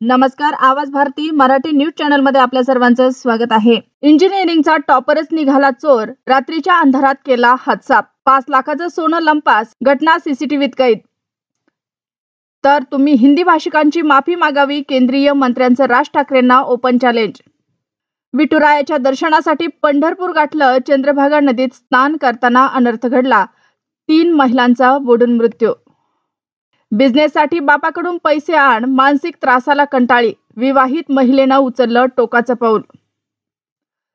नमस्कार. आवाज Bharti Marathi news channel मध्ये आपल्या सर्वांचं स्वागत आहे. इंजिनिअरिंगचा टॉपरच निघाला चोर, रात्रीच्या अंधारात केला हादसा. 5 लाखाचं सोनं लंपास, घटना सीसीटीव्हीत कैद. तर तुम्ही हिंदी भाषिकांची माफी मागावी, केंद्रीय मंत्र्यांचं राज ठाकरेंना ओपन चॅलेंज. विठुरायाच्या दर्शनासाठी पंढरपूर गाठलं, चंद्रभागा नदीत स्नान करताना अनर्थ घडला, 3 महिलांचा बुडून मृत्यू. बिझनेससाठी बापाकडून पैसे आण, मानसिक त्रासाला कंटाळी, विवाहित महिलेनं उचललं टोकाचं पाऊल.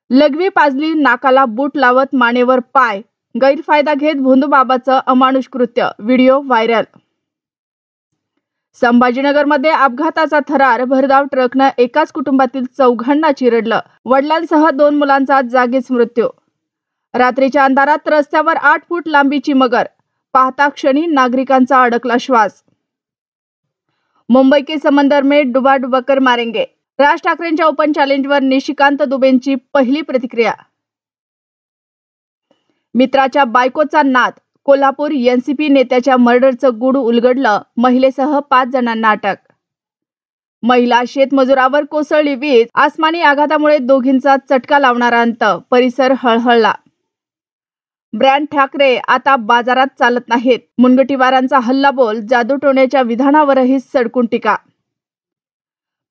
लघवी पाजली, नाकाला बूट लावत मानेवर पाय, गैरफायदा घेत भोंदूबाबाचं अमानुष कृत्य, व्हिडिओ व्हायरल. संभाजीनगरमध्ये अपघाताचा थरार, भरधाव ट्रकनं एकाच कुटुंबातील 4घांना चिरडलं, वडिलांसह 2 मुलांचा जागीच मृत्यू. रात्रीच्या अंधारात रस्त्यावर 8 फूट लांबीची मगर, पाहता क्षणी नागरिकांचा अडकला श्वास. मुंबई के समंदर में डुबा डुबा कर मारेंगे, राज ठाकरेंच्या ओपन चॅलेंजवर निशिकांत दुबेंची पहिली प्रतिक्रिया. मित्राच्या बायकोचा नाद, कोल्हापूर एनसीपी नेत्याच्या मर्डरचं गूढ उलगडलं, महिलेसह 5 जणांना अटक. महिला शेतमजुरावर कोसळली वीज, आसमानी आघातामुळे दोघींचा चटका लावणारा अंत, परिसर हळहळला. ब्रँड ठाकरे आता बाजारात चालत नाहीत, मुनगटीवारांचा हल्लाबोल, जादूटोण्याच्या विधानावरही सडकून टीका.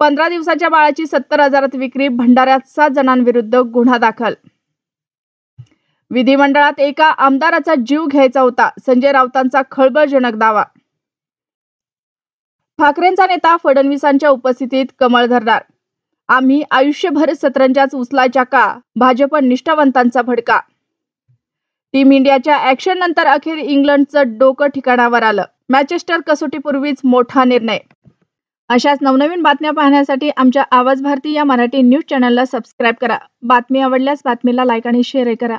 15 दिवसाच्या बाळाची 70,000त विक्री, भंडाऱ्यात 7 जणांविरुद्ध गुन्हा दाखल. विधिमंडळात एका आमदाराचा जीव घ्यायचा होता, संजय राऊतांचा खळबळजनक दावा. ठाकरेंचा नेता फडणवीसांच्या उपस्थितीत कमळ धरणार, आम्ही आयुष्यभर सतरंजाच उचलायच्या का, भाजप निष्ठावंतांचा भडका. टीम इंडियाच्या ऍक्शन नंतर अखेर इंग्लंडचं डोकं ठिकाणावर आलं, मॅचेस्टर कसोटीपूर्वीच मोठा निर्णय. अशाच नवनवीन बातम्या पाहण्यासाठी आमच्या आवाज भारती या मराठी न्यूज चॅनलला सबस्क्राईब करा. बातमी आवडल्यास बातमीला लाईक आणि शेअर करा.